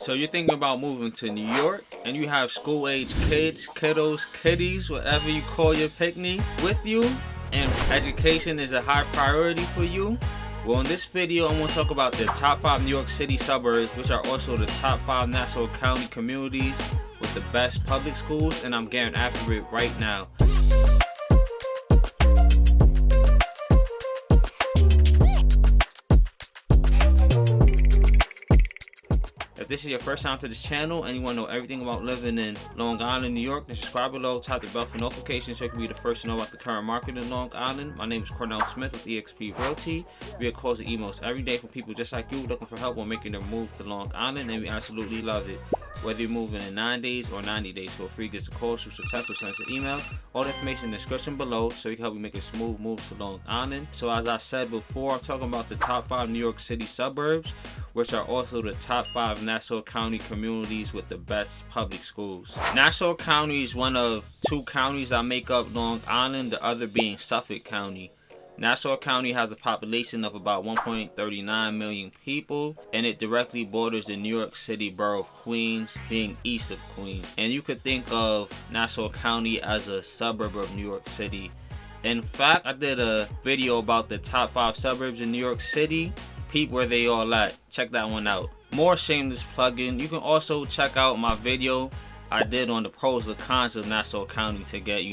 So you're thinking about moving to New York and you have school-age kids, kiddos, kiddies, whatever you call your picnic with you, and education is a high priority for you? Well, in this video, I'm going to talk about the top 5 New York City suburbs, which are also the top 5 Nassau County communities with the best public schools, and I'm getting after it right now. If this is your first time to this channel and you want to know everything about living in Long Island, New York, then subscribe below, tap the bell for notifications so you can be the first to know about the current market in Long Island. My name is Cornell Smith with eXp Realty. We get calls and emails every day from people just like you looking for help on making their move to Long Island, and we absolutely love it. Whether you're moving in 9 days or 90 days, feel free to give us a call, shoot a text, or send us an email. All the information in the description below so we can help you make a smooth move to Long Island. So as I said before, I'm talking about the top 5 New York City suburbs, which are also the top 5 Nassau County communities with the best public schools. Nassau County is one of 2 counties that make up Long Island, the other being Suffolk County. Nassau County has a population of about 1.39 million people, and it directly borders the New York City borough of Queens, being east of Queens. And you could think of Nassau County as a suburb of New York City. In fact, I did a video about the top 5 suburbs in New York City. Peep where they all at. Check that one out. More shameless plug-in. You can also check out my video I did on the pros and cons of Nassau County to get,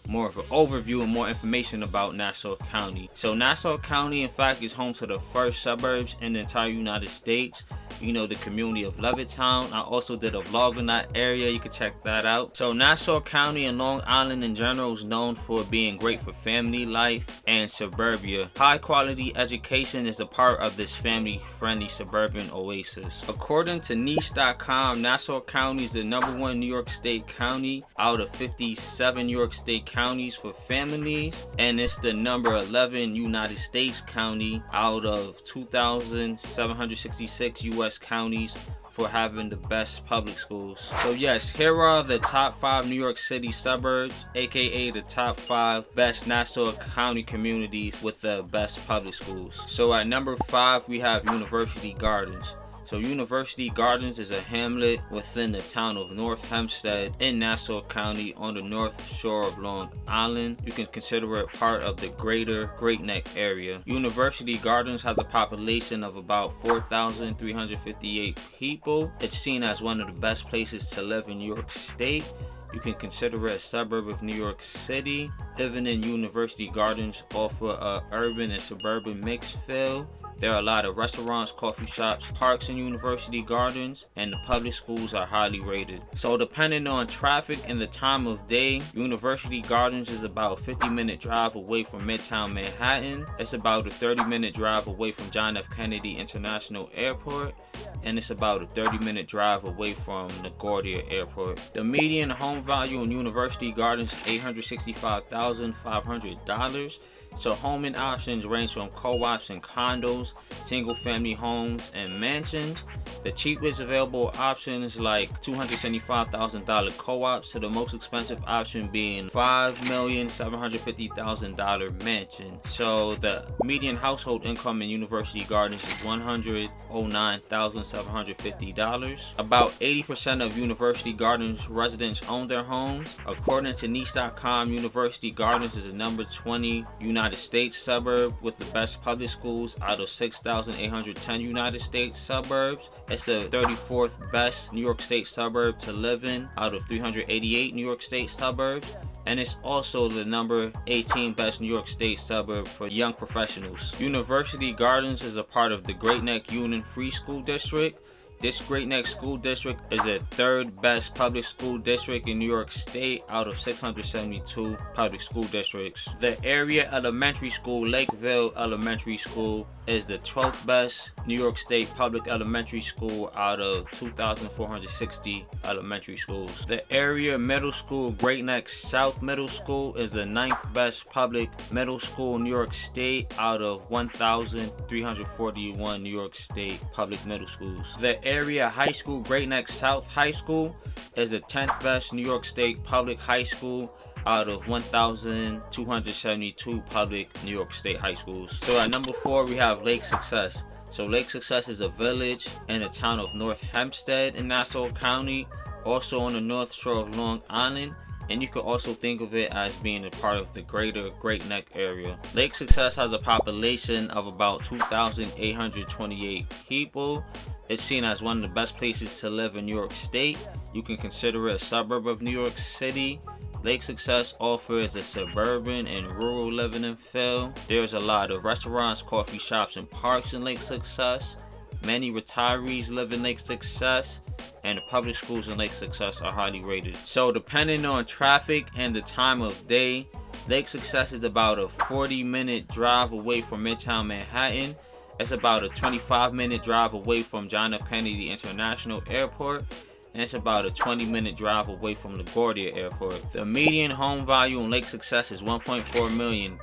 more of an overview and more information about Nassau County. So Nassau County, in fact, is home to the first suburbs in the entire United States. The community of Levittown. I also did a vlog in that area. You can check that out. So Nassau County and Long Island in general is known for being great for family life and suburbia. High quality education is a part of this family friendly suburban oasis. According to niche.com, Nassau County is the #1 New York State county out of 57 New York State counties for families, and it's the number 11 United States county out of 2,766 U.S. counties for having the best public schools. So yes, here are the top 5 New York City suburbs, aka the top 5 best Nassau County communities with the best public schools. So at number 5 we have University Gardens. So University Gardens is a hamlet within the town of North Hempstead in Nassau County on the north shore of Long Island. You can consider it part of the greater Great Neck area. University Gardens has a population of about 4,358 people. It's seen as one of the best places to live in New York State. You can consider it a suburb of New York City. Living in University Gardens offer a urban and suburban mixed feel. There are a lot of restaurants, coffee shops, parks in University Gardens, and the public schools are highly rated. So depending on traffic and the time of day, University Gardens is about a 50-minute drive away from Midtown Manhattan. It's about a 30-minute drive away from John F. Kennedy International Airport, and it's about a 30-minute drive away from LaGuardia Airport. The median home value in University Gardens is $865,500. So homing options range from co-ops and condos, single-family homes, and mansions. The cheapest available options like $275,000 co-ops to the most expensive option being $5,750,000 mansion. So the median household income in University Gardens is $109,750. About 80% of University Gardens residents own their homes. According to niche.com, University Gardens is the number 20 United States suburb with the best public schools out of 6,810 United States suburbs. It's the 34th best New York State suburb to live in out of 388 New York State suburbs. And it's also the number 18 best New York State suburb for young professionals. University Gardens is a part of the Great Neck Union Free School District. This Great Neck School District is the 3rd best public school district in New York State out of 672 public school districts. The area elementary school, Lakeville Elementary School, is the 12th best New York State public elementary school out of 2,460 elementary schools. The area middle school, Great Neck South Middle School, is the 9th best public middle school in New York State out of 1,341 New York State public middle schools. The area high school, Great Neck South High School, is the 10th best New York State public high school out of 1,272 public New York State high schools. So at number 4 we have Lake Success. So Lake Success is a village in the town of North Hempstead in Nassau County, also on the north shore of Long Island, and you could also think of it as being a part of the greater Great Neck area. Lake Success has a population of about 2,828 people. It's seen as one of the best places to live in New York State. You can consider it a suburb of New York City. Lake Success offers a suburban and rural living and feel. There's a lot of restaurants, coffee shops, and parks in Lake Success. Many retirees live in Lake Success, and the public schools in Lake Success are highly rated. So depending on traffic and the time of day, Lake Success is about a 40-minute drive away from Midtown Manhattan. It's about a 25-minute drive away from John F. Kennedy International Airport, and it's about a 20-minute drive away from LaGuardia Airport. The median home value in Lake Success is $1.4 million.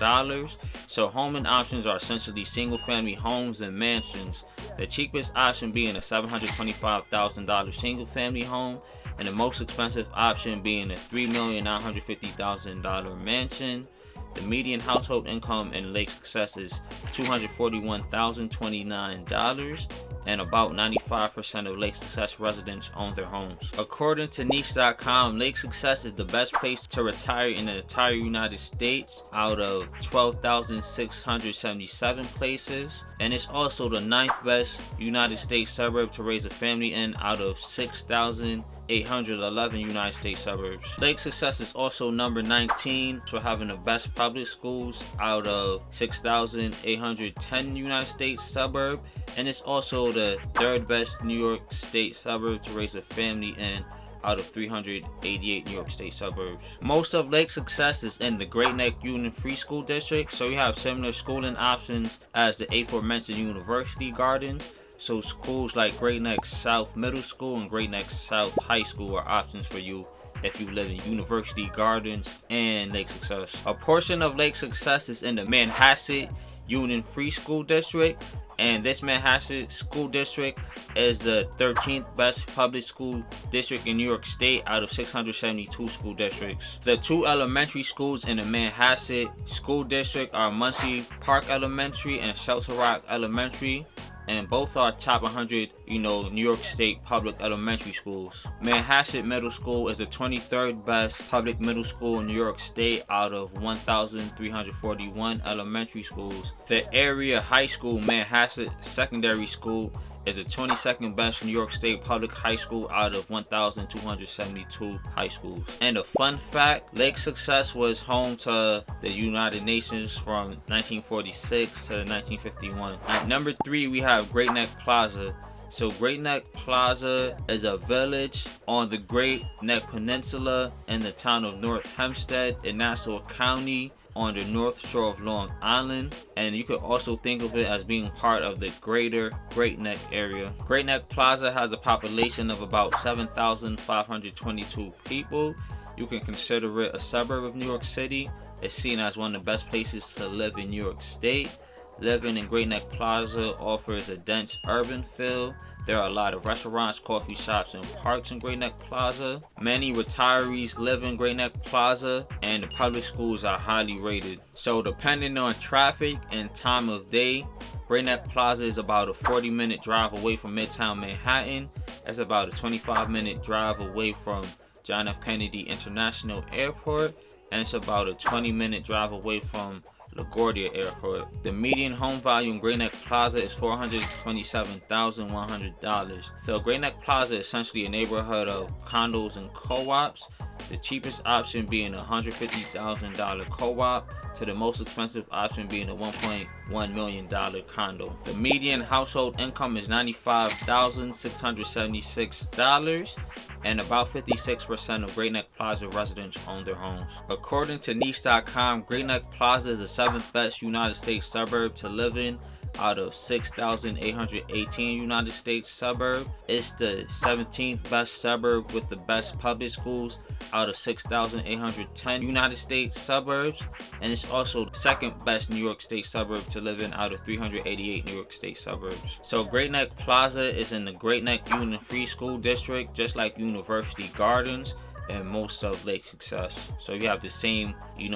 So homing options are essentially single-family homes and mansions. The cheapest option being a $725,000 single-family home, and the most expensive option being a $3,950,000 mansion. The median household income in Lake Success is $241,029, and about 95% of Lake Success residents own their homes. According to niche.com, Lake Success is the best place to retire in the entire United States out of 12,677 places, and it's also the 9th best United States suburb to raise a family in out of 6,811 United States suburbs. Lake Success is also number 19 for having the best public schools out of 6,810 United States suburb, and it's also the 3rd best New York State suburb to raise a family in out of 388 New York State suburbs. Most of Lake Success is in the Great Neck Union Free School District, so you have similar schooling options as the aforementioned University Gardens. So schools like Great Neck South Middle School and Great Neck South High School are options for you if you live in University Gardens and Lake Success. A portion of Lake Success is in the Manhasset Union Free School District, and this Manhasset School District is the 13th best public school district in New York State out of 672 school districts. The 2 elementary schools in the Manhasset School District are Muncie Park Elementary and Shelter Rock Elementary, and both are top 100, New York State public elementary schools. Manhasset Middle School is the 23rd best public middle school in New York State out of 1,341 elementary schools. The area high school, Manhasset Secondary School, is the 22nd best New York State public high school out of 1,272 high schools. And a fun fact, Lake Success was home to the United Nations from 1946 to 1951. At number 3, we have Great Neck Plaza. So Great Neck Plaza is a village on the Great Neck Peninsula in the town of North Hempstead in Nassau County, on the north shore of Long Island, and you could also think of it as being part of the greater Great Neck area. Great Neck Plaza has a population of about 7,522 people. You can consider it a suburb of New York City. It's seen as one of the best places to live in New York State. Living in Great Neck Plaza offers a dense urban feel. There are a lot of restaurants, coffee shops, and parks in Great Neck Plaza. Many retirees live in Great Neck Plaza, and the public schools are highly rated. So depending on traffic and time of day, Great Neck Plaza is about a 40-minute drive away from Midtown Manhattan. That's about a 25-minute drive away from John F. Kennedy International Airport, and it's about a 20-minute drive away from LaGuardia Airport. The median home value in Great Neck Plaza is $427,100. So Great Neck Plaza is essentially a neighborhood of condos and co-ops. The cheapest option being a $150,000 co-op to the most expensive option being a $1.1 million condo. The median household income is $95,676, and about 56% of Great Neck Plaza residents own their homes. According to niche.com, Great Neck Plaza is the 7th best United States suburb to live in out of 6,818 United States suburb. It's the 17th best suburb with the best public schools out of 6,810 United States suburbs, and it's also the 2nd best New York State suburb to live in out of 388 New York State suburbs. So Great Neck Plaza is in the Great Neck Union Free School District, just like University Gardens. and most of Lake Success. So you have the same,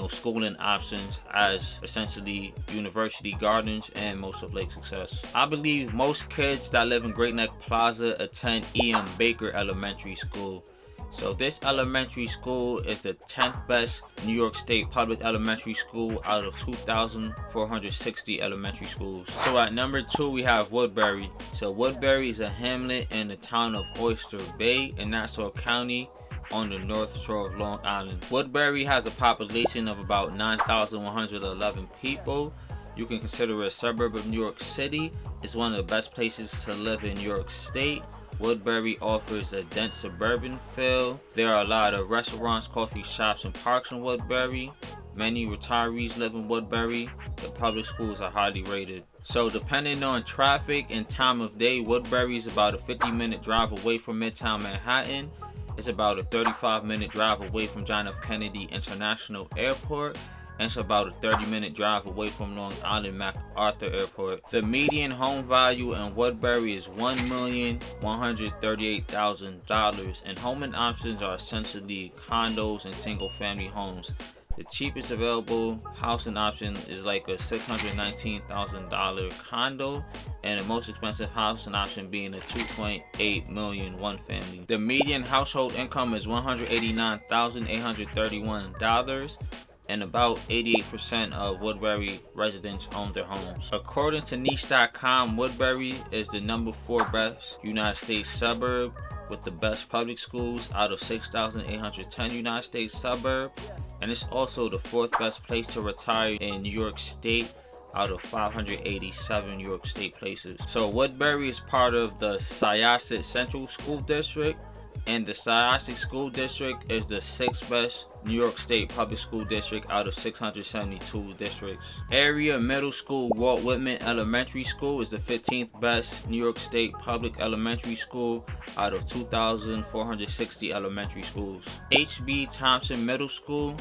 schooling options as essentially University Gardens and most of Lake Success. I believe most kids that live in Great Neck Plaza attend E.M. Baker Elementary School. So this elementary school is the 10th best New York State public elementary school out of 2,460 elementary schools. So at number 2 we have Woodbury. So Woodbury is a hamlet in the town of Oyster Bay in Nassau County on the north shore of Long Island. Woodbury has a population of about 9,111 people. You can consider it a suburb of New York City. It's one of the best places to live in New York State. Woodbury offers a dense suburban feel. There are a lot of restaurants, coffee shops, and parks in Woodbury. Many retirees live in Woodbury. The public schools are highly rated. So depending on traffic and time of day, Woodbury is about a 50-minute drive away from Midtown Manhattan. It's about a 35-minute drive away from John F. Kennedy International Airport. And it's about a 30-minute drive away from Long Island MacArthur Airport. The median home value in Woodbury is $1,138,000, and homing options are essentially condos and single-family homes. The cheapest available housing option is like a $619,000 condo, and the most expensive housing option being a $2.8 million one family. The median household income is $189,831. And about 88% of Woodbury residents own their homes. According to niche.com, Woodbury is the number 4 best United States suburb with the best public schools out of 6,810 United States suburbs, and it's also the 4th best place to retire in New York State out of 587 New York State places. So Woodbury is part of the Syosset Central School District, and the Syosset School District is the 6th best New York State public school district out of 672 districts. Area Middle School Walt Whitman Elementary School is the 15th best New York State public elementary school out of 2,460 elementary schools. H.B. Thompson Middle School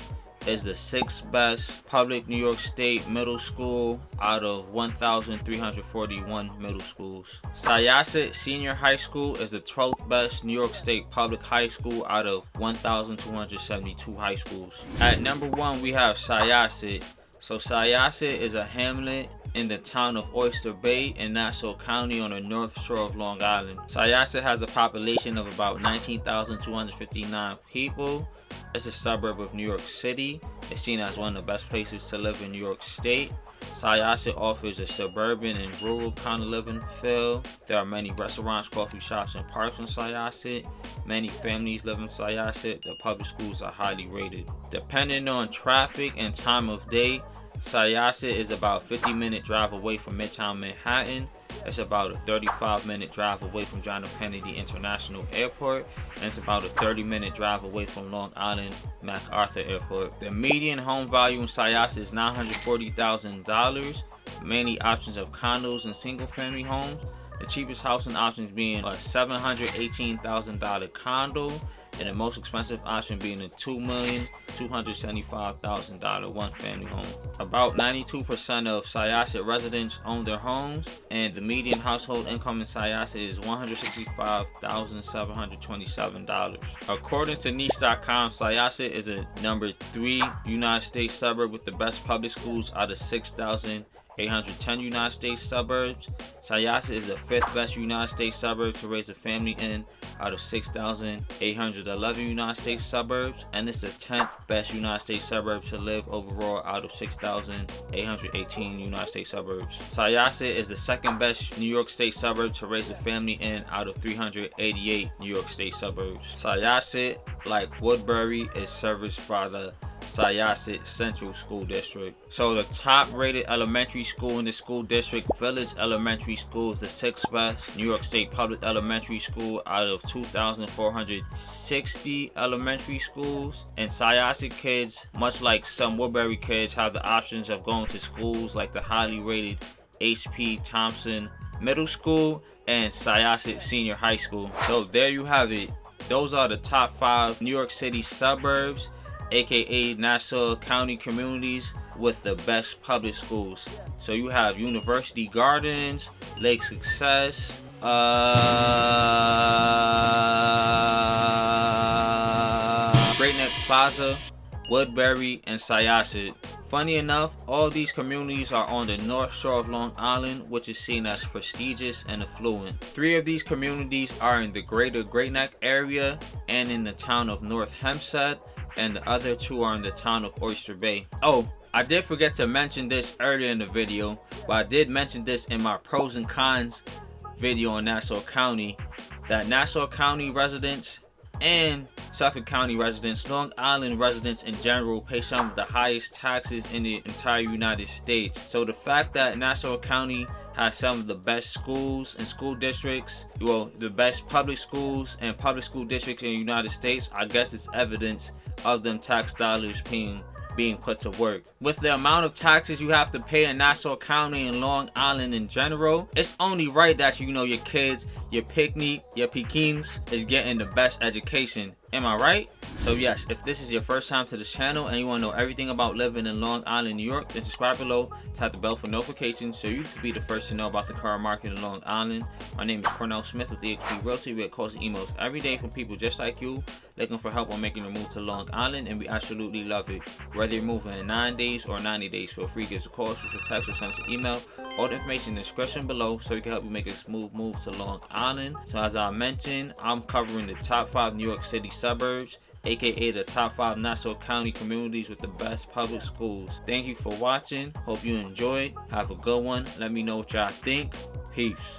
is the 6th best public New York State middle school out of 1,341 middle schools. Syosset Senior High School is the 12th best New York State public high school out of 1,272 high schools. At number 1 we have Syosset. So Syosset is a hamlet in the town of Oyster Bay in Nassau County on the north shore of Long Island. Syosset has a population of about 19,259 people. It's a suburb of New York City. It's seen as one of the best places to live in New York State. Syosset offers a suburban and rural kind of living feel. There are many restaurants, coffee shops, and parks in Syosset. Many families live in Syosset. The public schools are highly rated. Depending on traffic and time of day, Syosset is about a 50-minute drive away from Midtown Manhattan. It's about a 35-minute drive away from John F. Kennedy International Airport, and it's about a 30-minute drive away from Long Island MacArthur Airport. The median home value in Syosset is $940,000. Many options of condos and single-family homes. The cheapest housing options being a $718,000 condo, and the most expensive option being a $2,275,000 one-family home. About 92% of Syosset residents own their homes, and the median household income in Syosset is $165,727. According to niche.com, Syosset is a number 3 United States suburb with the best public schools out of 6,810 United States suburbs. Syosset is the 5th best United States suburb to raise a family in out of 6,811 United States suburbs, and it's the 10th best United States suburb to live overall out of 6,818 United States suburbs. Syosset is the 2nd best New York State suburb to raise a family in out of 388 New York State suburbs. Syosset, like Woodbury, is serviced by the Syosset Central School District. So the top rated elementary school in the school district, Village Elementary School, is the 6th best New York State public elementary school out of 2,460 elementary schools. And Syosset kids, much like some Woodbury kids, have the options of going to schools like the highly rated H.P. Thompson Middle School and Syosset Senior High School. So there you have it. Those are the top 5 New York City suburbs, aka Nassau County communities with the best public schools. So you have University Gardens, Lake Success, Great Neck Plaza, Woodbury, and Syosset. Funny enough, all these communities are on the north shore of Long Island, which is seen as prestigious and affluent. 3 of these communities are in the greater Great Neck area and in the town of North Hempstead, and the other 2 are in the town of Oyster Bay. Oh, I did forget to mention this earlier in the video, but I did mention this in my pros and cons video on Nassau County, that Nassau County residents and Suffolk County residents, Long Island residents in general, pay some of the highest taxes in the entire United States. So the fact that Nassau County has some of the best schools and school districts, well, the best public schools and public school districts in the United States, I guess it's evidence of them tax dollars being put to work. With the amount of taxes you have to pay in Nassau County and Long Island in general, it's only right that your kids, your Pekins is getting the best education. Am I right? So yes, if this is your first time to this channel and you want to know everything about living in Long Island, New York, then subscribe below, tap the bell for notifications so you can be the first to know about the current market in Long Island. My name is Cornell Smith with eXp Realty. We get calls and emails every day from people just like you looking for help on making a move to Long Island, and we absolutely love it. Whether you're moving in 9 days or 90 days, feel free to give us a call, shoot us a text, or send us an email. All the information in the description below so we can help you make a smooth move to Long Island. So as I mentioned, I'm covering the top 5 New York City suburbs, aka the top 5 Nassau County communities with the best public schools. Thank you for watching. Hope you enjoyed. Have a good one. Let me know what y'all think. Peace.